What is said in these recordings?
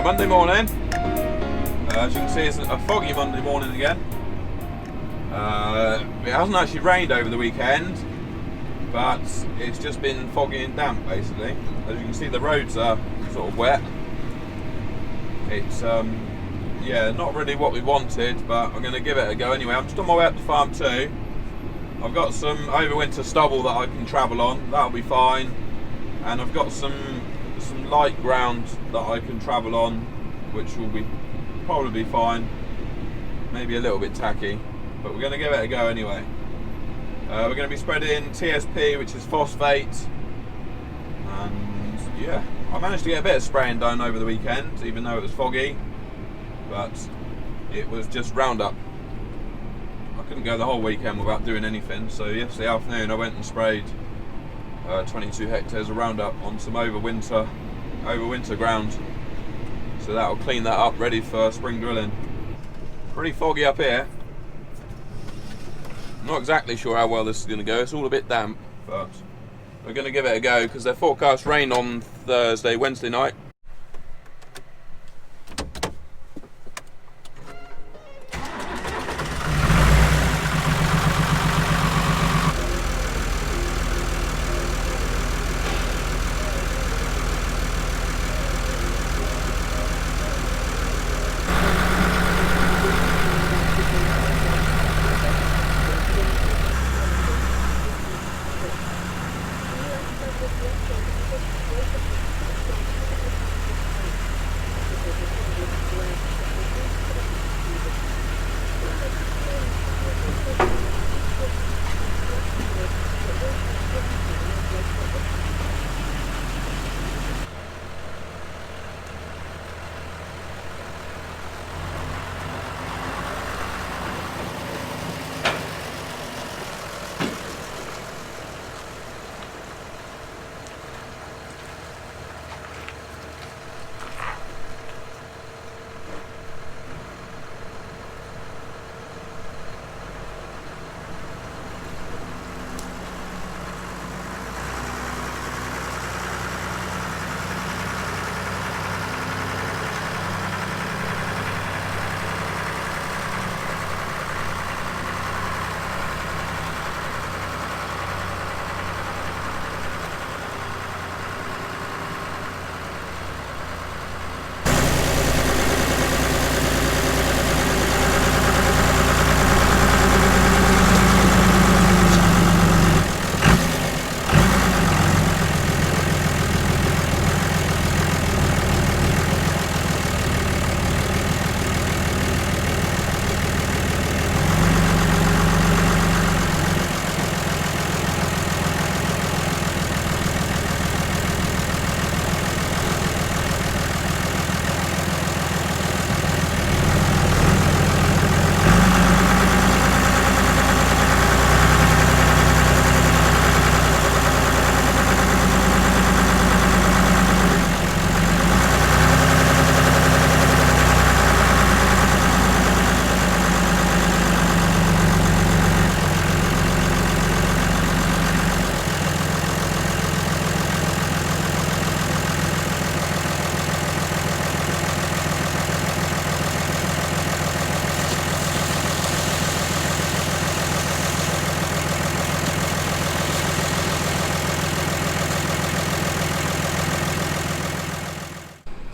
Monday morning. As you can see, it's a foggy Monday morning again. It hasn't actually rained over the weekend, but it's just been foggy and damp basically. As you can see, the roads are sort of wet. It's yeah, not really what we wanted, but I'm going to give it a go anyway. I'm just on my way up to farm 2. I've got some overwinter stubble that I can travel on, that'll be fine. And I've got some light ground that I can travel on, which will be probably fine. Maybe a little bit tacky, but we're going to give it a go anyway. We're going to be spreading TSP, which is phosphate. And yeah, I managed to get a bit of spraying done over the weekend, even though it was foggy. But it was just Roundup. I couldn't go the whole weekend without doing anything, so yesterday afternoon I went and sprayed 22 hectares of Roundup on some overwinter ground, so that'll clean that up, ready for spring drilling. Pretty foggy up here. I'm not exactly sure how well this is going to go. It's all a bit damp, but we're going to give it a go because they're forecast rain on Wednesday night.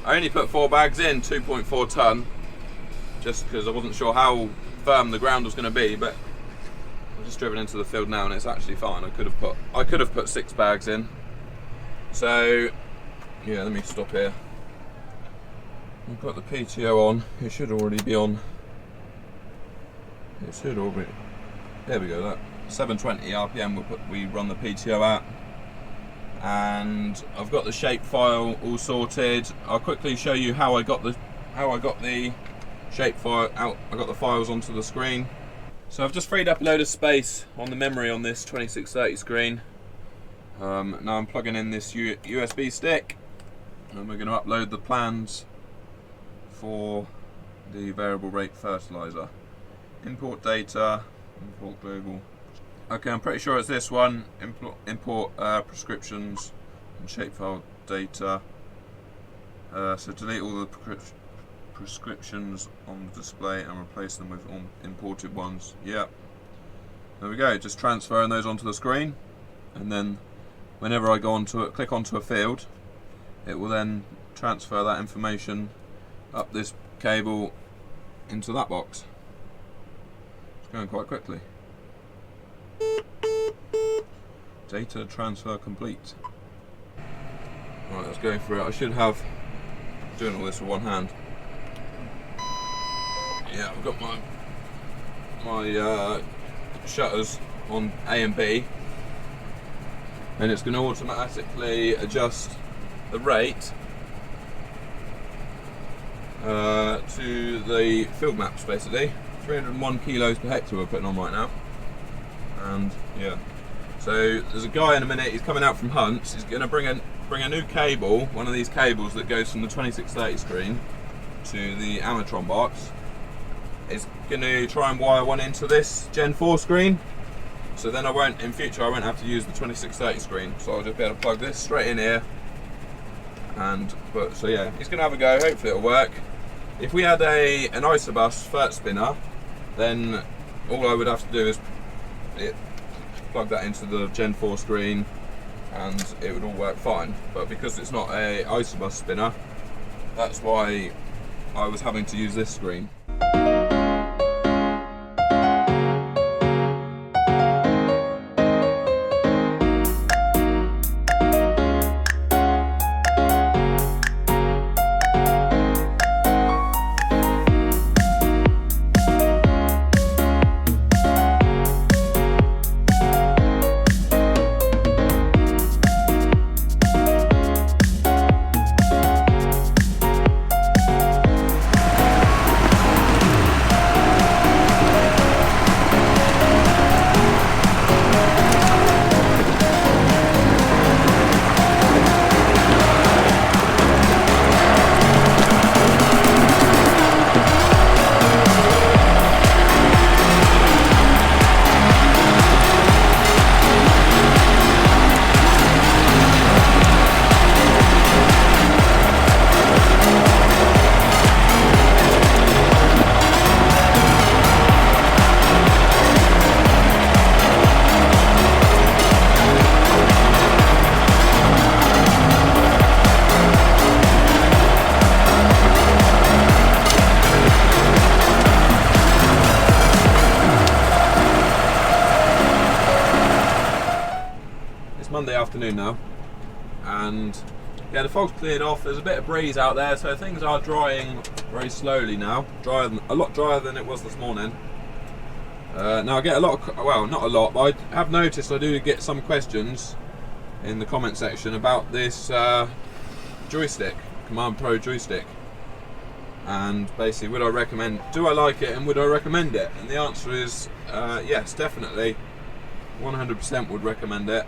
I only put 4 bags in, 2.4 tonne, just because I wasn't sure how firm the ground was going to be, but I've just driven into the field now and it's actually fine. I could have put 6 bags in. So yeah, let me stop here. We've got the PTO on. It should already be on. It should already. There we go. That 720 RPM we run the PTO at. And I've got the shape file all sorted. I'll quickly show you how I got the shape file out. I got the files onto the screen. So I've just freed up a load of space on the memory on this 2630 screen. Now I'm plugging in this USB stick, and we're going to upload the plans for the variable rate fertilizer. Import data, import global. Okay, I'm pretty sure it's this one. Import prescriptions and shapefile data. So delete all the prescriptions on the display and replace them with imported ones. Yep. There we go, just transferring those onto the screen, and then whenever I go onto it, click onto a field, it will then transfer that information up this cable into that box. It's going quite quickly. Data transfer complete. Right, let's go for it. I should have doing all this with one hand. Yeah, I've got my shutters on A and B, and it's going to automatically adjust the rate to the field maps, basically. 301 kilos per hectare we're putting on right now, and yeah. So there's a guy in a minute. He's coming out from Hunts. He's going to bring a new cable, one of these cables that goes from the 2630 screen to the Amatron box. It's going to try and wire one into this Gen 4 screen, so then in future I won't have to use the 2630 screen, so I'll just be able to plug this straight in here. So yeah, he's going to have a go. Hopefully it'll work. If we had an Isobus FERT spinner, then all I would have to do is plug that into the Gen 4 screen and it would all work fine. But because it's not a Isobus spinner, that's why I was having to use this screen. Monday afternoon now, and yeah, the fog's cleared off. There's a bit of breeze out there, so things are drying very slowly now. A lot drier than it was this morning. Now I get a lot of, well, not a lot, but I have noticed I do get some questions in the comment section about this joystick, Command Pro joystick, and basically do I like it and would I recommend it? And the answer is yes, definitely, 100% would recommend it.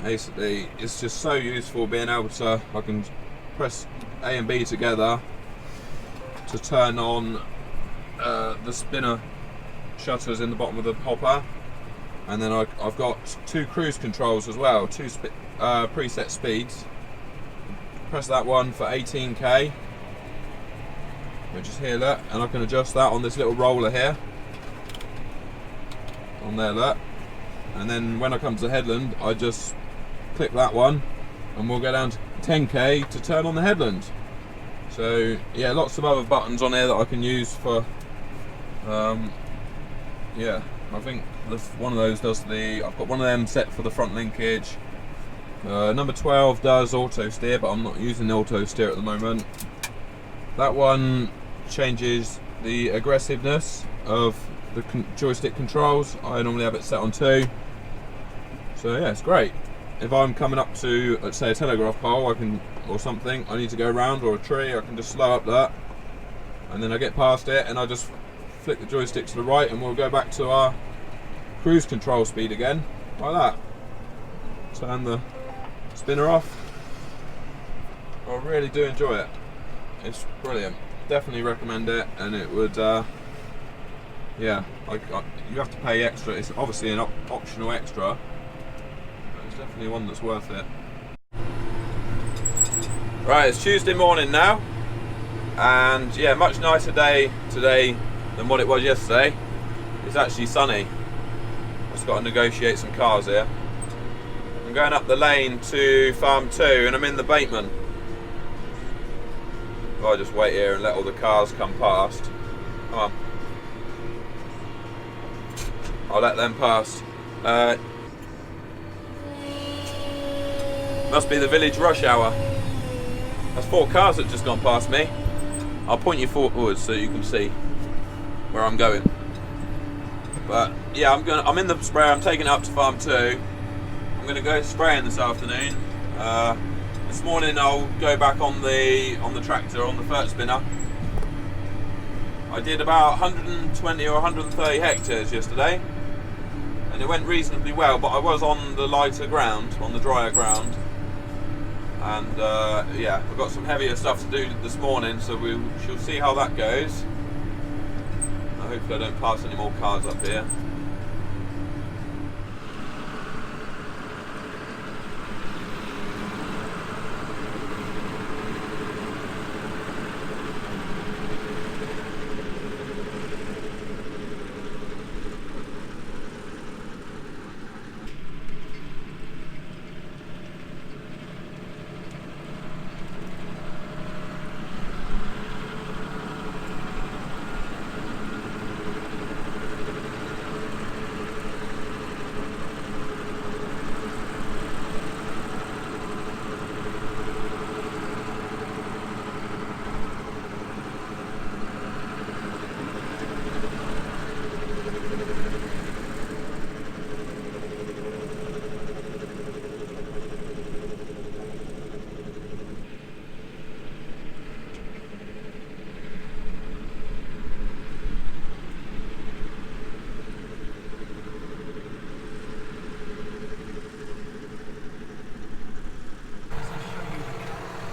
Basically, it's just so useful being able to, I can press A and B together to turn on the spinner shutters in the bottom of the hopper, and then I've got two cruise controls as well, two preset speeds. Press that one for 18k, which is here, look, and I can adjust that on this little roller here, on there, look, and then when I come to the headland, I just click that one and we'll go down to 10k to turn on the headland. So yeah, lots of other buttons on here that I can use for yeah, I think one of those does I've got one of them set for the front linkage. Number 12 does auto steer, but I'm not using auto steer at the moment. That one changes the aggressiveness of the joystick controls. I normally have it set on 2. So yeah, it's great. If I'm coming up to, let's say, a telegraph pole, or something, I need to go around, or a tree, I can just slow up that, and then I get past it, and I just flick the joystick to the right, and we'll go back to our cruise control speed again, like that. Turn the spinner off. I really do enjoy it. It's brilliant. Definitely recommend it, and it would, yeah, you have to pay extra. It's obviously an optional extra. Definitely one that's worth it. Right, it's Tuesday morning now, and yeah, much nicer day today than what it was yesterday. It's actually sunny. I've just got to negotiate some cars here. I'm going up the lane to Farm 2 and I'm in the Bateman. I'll just wait here and let all the cars come past. Come on. I'll let them past. Must be the village rush hour. There's 4 cars that just gone past me. I'll point you forwards so you can see where I'm going. But yeah, I'm in the sprayer. I'm taking it up to Farm 2. I'm going to go spraying this afternoon. This morning I'll go back on the tractor on the fert spinner. I did about 120 or 130 hectares yesterday, and it went reasonably well. But I was on the lighter ground, on the drier ground. And yeah, I've got some heavier stuff to do this morning, so we shall see how that goes. Hopefully I don't pass any more cars up here.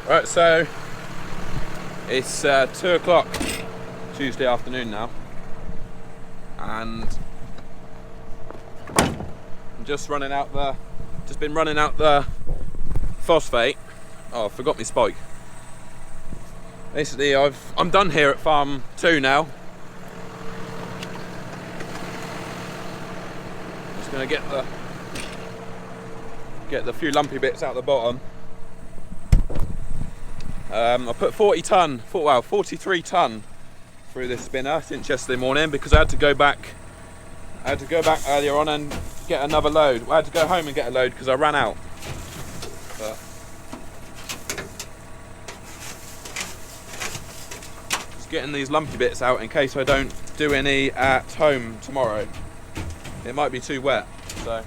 Right, so it's 2 o'clock Tuesday afternoon now, and I'm just been running out the phosphate. Oh, I forgot my spike. Basically, I'm done here at Farm 2 now. Just gonna get the few lumpy bits out the bottom. I put 43 ton through this spinner since yesterday morning because I had to go back earlier on and get another load. I had to go home and get a load because I ran out. But just getting these lumpy bits out in case I don't do any at home tomorrow. It might be too wet, so.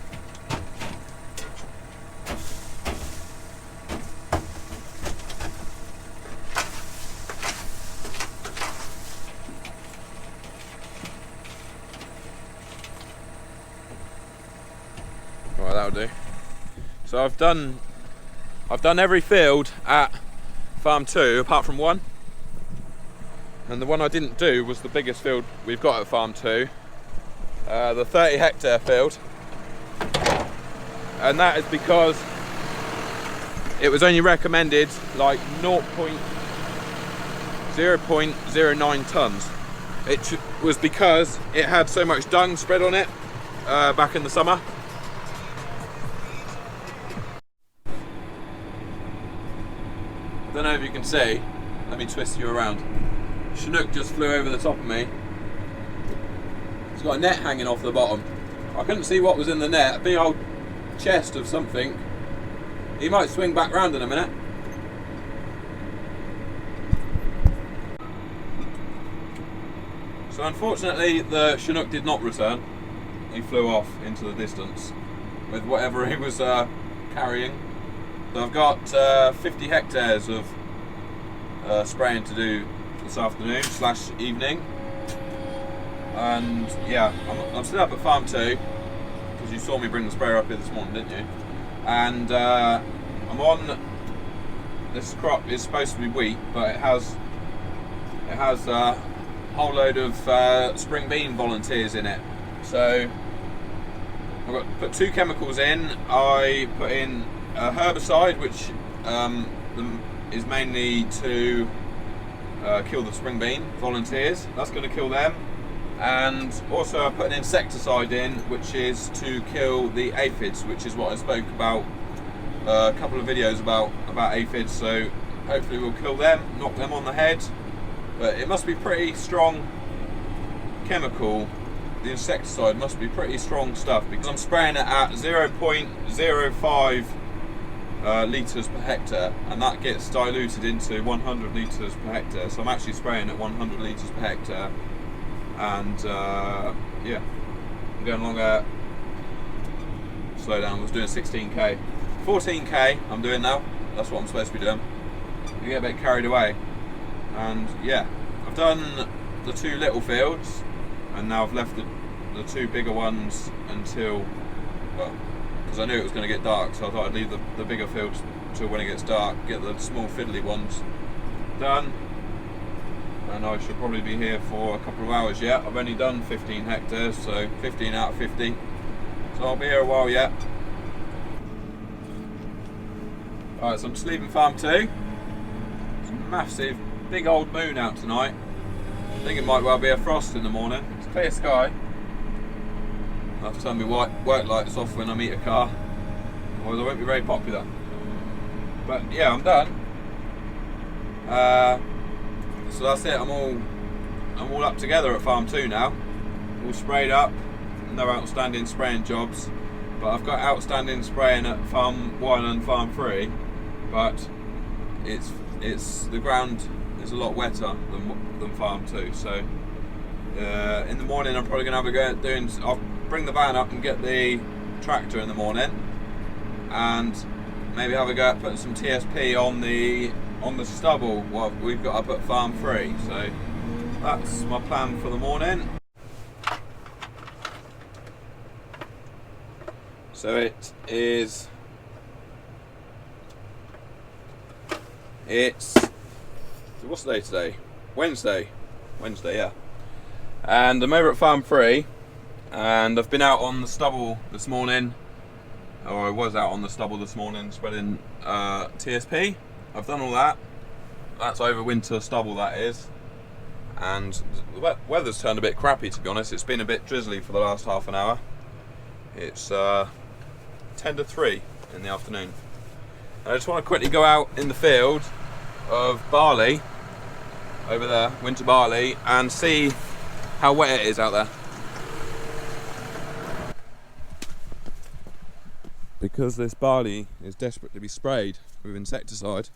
Right, that'll do. So I've done every field at Farm 2 apart from one, and the one I didn't do was the biggest field we've got at Farm 2, the 30 hectare field, and that is because it was only recommended like 0.09 tons. It was because it had so much dung spread on it back in the summer. I don't know if you can see, let me twist you around. Chinook just flew over the top of me. It's got a net hanging off the bottom. I couldn't see what was in the net, a big old chest of something. He might swing back round in a minute. So unfortunately the Chinook did not return. He flew off into the distance with whatever he was carrying. So I've got 50 hectares of spraying to do this afternoon / evening, and yeah, I'm still up at Farm 2 because you saw me bring the sprayer up here this morning, didn't you? And I'm on this crop. Is supposed to be wheat, but it has a whole load of spring bean volunteers in it. So I've put 2 chemicals in. I put in a herbicide, which the is mainly to kill the spring bean volunteers. That's going to kill them. And also I put an insecticide in, which is to kill the aphids, which is what I spoke about a couple of videos about aphids. So hopefully we'll kill them, knock them on the head. But it must be pretty strong chemical. The insecticide must be pretty strong stuff, because I'm spraying it at 0.05 litres per hectare, and that gets diluted into 100 litres per hectare. So I'm actually spraying at 100 litres per hectare. And yeah, I'm going along at, slow down, I was doing 16k. 14k I'm doing now, that's what I'm supposed to be doing. You get a bit carried away. And yeah, I've done the 2 little fields, and now I've left the 2 bigger ones until, well, because I knew it was going to get dark, so I thought I'd leave the bigger fields until when it gets dark, get the small fiddly ones done. And I should probably be here for a couple of hours yet. I've only done 15 hectares, so 15 out of 50. So I'll be here a while yet. Alright, so I'm just leaving farm 2. It's a massive, big old moon out tonight. I think it might well be a frost in the morning. It's clear sky. I'll have to turn my work lights off when I meet a car, otherwise I won't be very popular. But yeah, I'm done. So that's it. I'm all up together at farm 2 now. All sprayed up. No outstanding spraying jobs, but I've got outstanding spraying at farm 1 and farm 3. But the ground is a lot wetter than farm 2. So in the morning I'm probably going to have a go at doing. I'll bring the van up and get the tractor in the morning, and maybe have a go at putting some TSP on the stubble what we've got up at farm 3. So that's my plan for the morning. So it's what's the day today? Wednesday, yeah. And I'm over at farm 3, and I've been out on the stubble this morning, or I was out on the stubble this morning spreading TSP. I've done all that. That's over winter stubble, that is. And the weather's turned a bit crappy, to be honest. It's been a bit drizzly for the last half an hour. It's 10 to 3 in the afternoon. And I just want to quickly go out in the field of barley over there, winter barley, and see how wet it is out there. Because this barley is desperate to be sprayed with insecticide.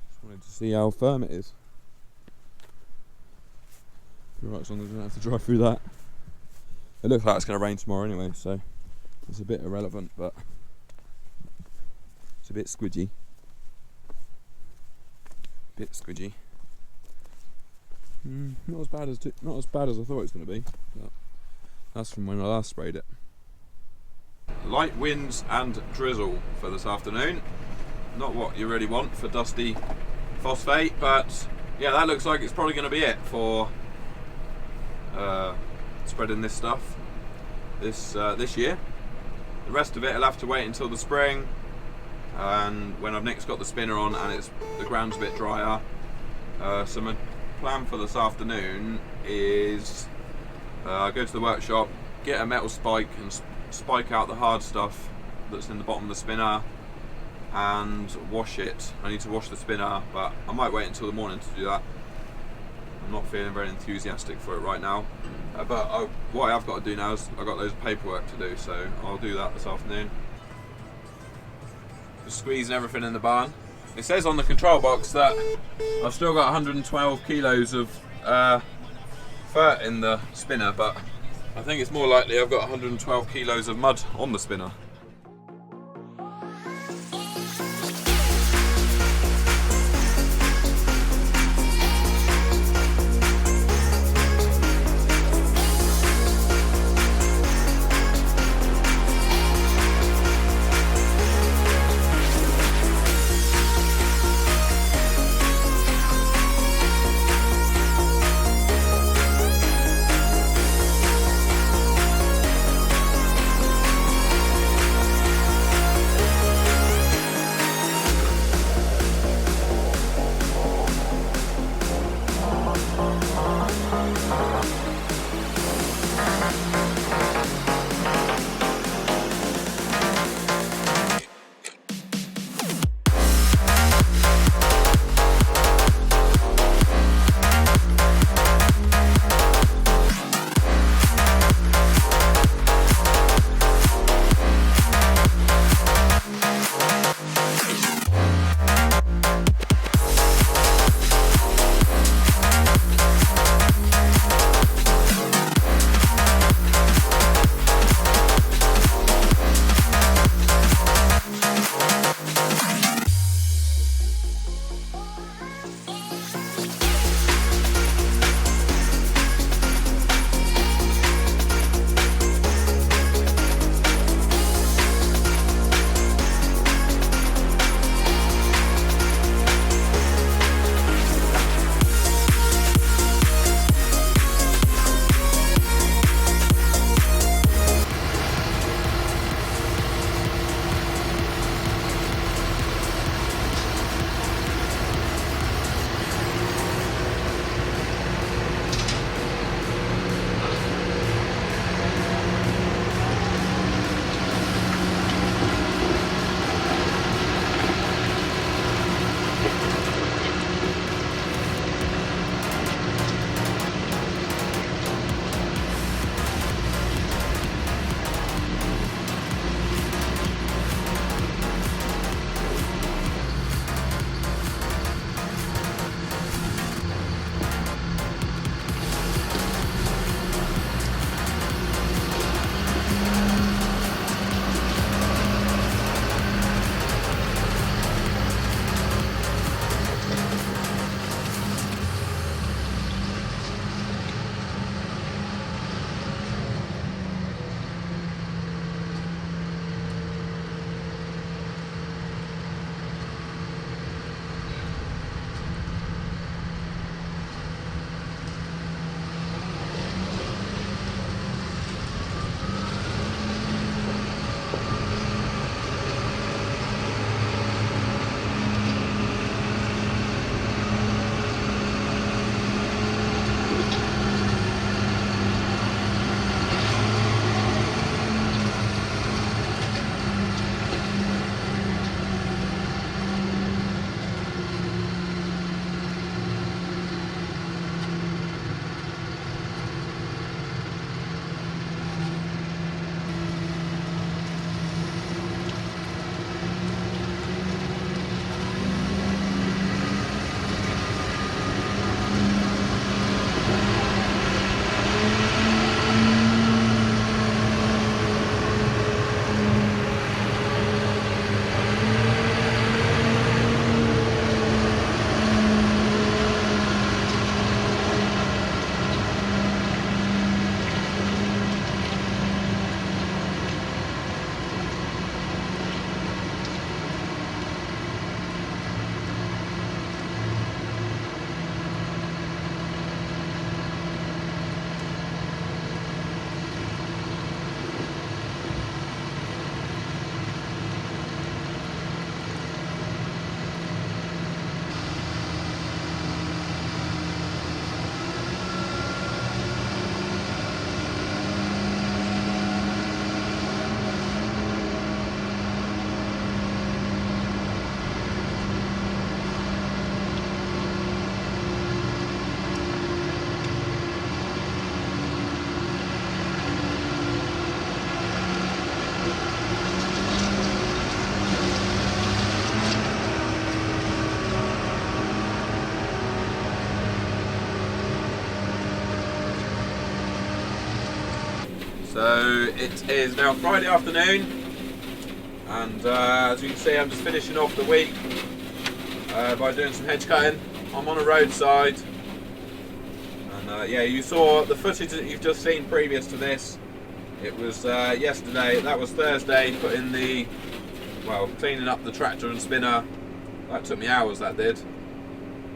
Just wanted to see how firm it is. Right, as long as we don't have to drive through that. It looks like it's going to rain tomorrow anyway, so it's a bit irrelevant, but it's a bit squidgy. Not as bad as I thought it was going to be. But that's from when I last sprayed it. Light winds and drizzle for this afternoon. Not what you really want for dusty phosphate, but yeah, that looks like it's probably going to be it for spreading this stuff this year. The rest of it will have to wait until the spring, and when I've next got the spinner on and the ground's a bit drier. So my plan for this afternoon is go to the workshop, get a metal spike and spike out the hard stuff that's in the bottom of the spinner and wash it. I need to wash the spinner, but I might wait until the morning to do that. I'm not feeling very enthusiastic for it right now, but what I've got to do now is I've got loads of paperwork to do, so I'll do that this afternoon. Just squeezing everything in the barn. It says on the control box that I've still got 112 kilos of fert in the spinner, but I think it's more likely I've got 112 kilos of mud on the spinner. It is now Friday afternoon, and as you can see, I'm just finishing off the week by doing some hedge cutting. I'm on a roadside, and yeah, you saw the footage that you've just seen previous to this. It was yesterday, that was Thursday, cleaning up the tractor and spinner. That took me hours, that did.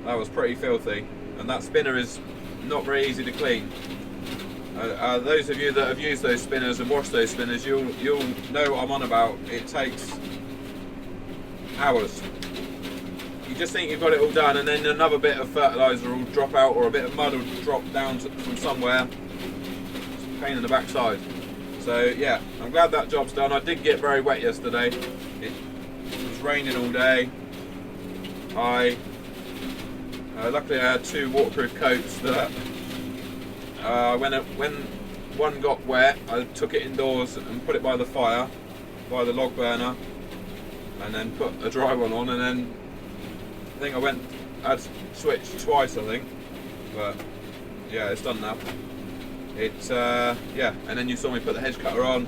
That was pretty filthy, and that spinner is not very easy to clean. Those of you that have used those spinners and washed those spinners, you'll know what I'm on about. It takes hours. You just think you've got it all done, and then another bit of fertiliser will drop out, or a bit of mud will drop down from somewhere. It's a pain in the backside. So yeah, I'm glad that job's done. I did get very wet yesterday. It was raining all day. Luckily I had 2 waterproof coats that when one got wet, I took it indoors and put it by the fire, by the log burner, and then put a dry one on, and then I think I'd switched twice, I think, but yeah, it's done now. It's yeah, and then you saw me put the hedge cutter on,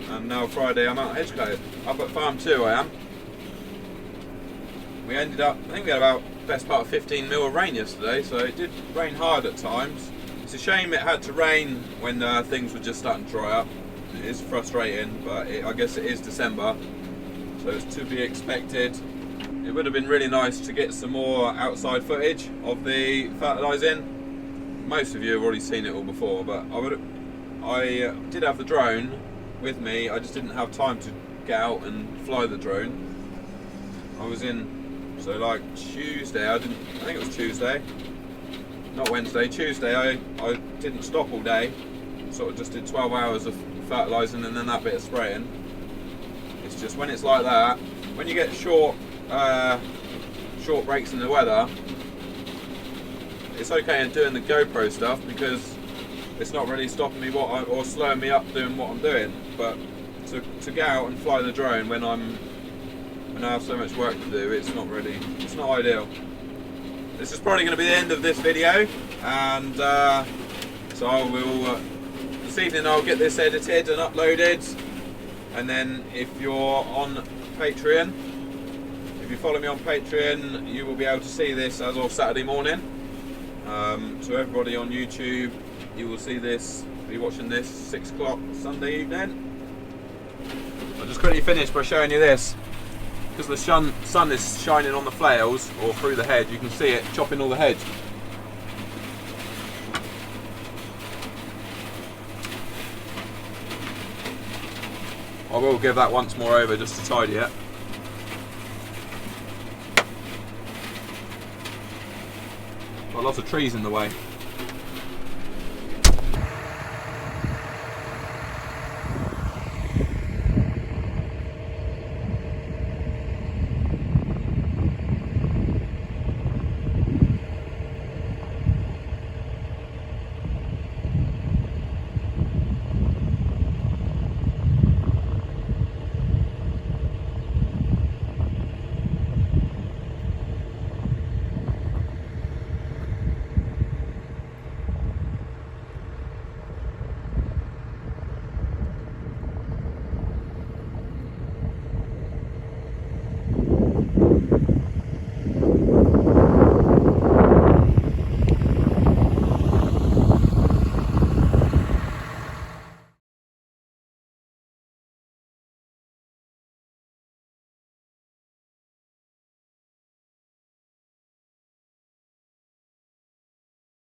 and now Friday I'm out hedge cutting. Up at farm 2 I am. We ended up, I think we had about best part of 15 mil of rain yesterday, so it did rain hard at times. It's a shame it had to rain when things were just starting to dry up. It is frustrating, but I guess it is December, so it's to be expected. It would have been really nice to get some more outside footage of the fertilising. Most of you have already seen it all before, but I did have the drone with me. I just didn't have time to get out and fly the drone. I was in, so like Tuesday, I think it was Tuesday, not Wednesday, Tuesday, I didn't stop all day, sort of just did 12 hours of fertilising and then that bit of spraying. It's just when it's like that, when you get short breaks in the weather, it's okay in doing the GoPro stuff because it's not really stopping me or slowing me up doing what I'm doing, but to get out and fly the drone when I have so much work to do, it's not ideal. This is probably going to be the end of this video, and so I will this evening I'll get this edited and uploaded, and then if you're on Patreon, if you follow me on Patreon, you will be able to see this as of Saturday morning. So everybody on YouTube, you will see this, be watching this 6 o'clock Sunday evening. I'll just quickly finish by showing you this. Because the sun is shining on the flails, or through the hedge, you can see it chopping all the hedge. I will give that once more over just to tidy it. Got lots of trees in the way.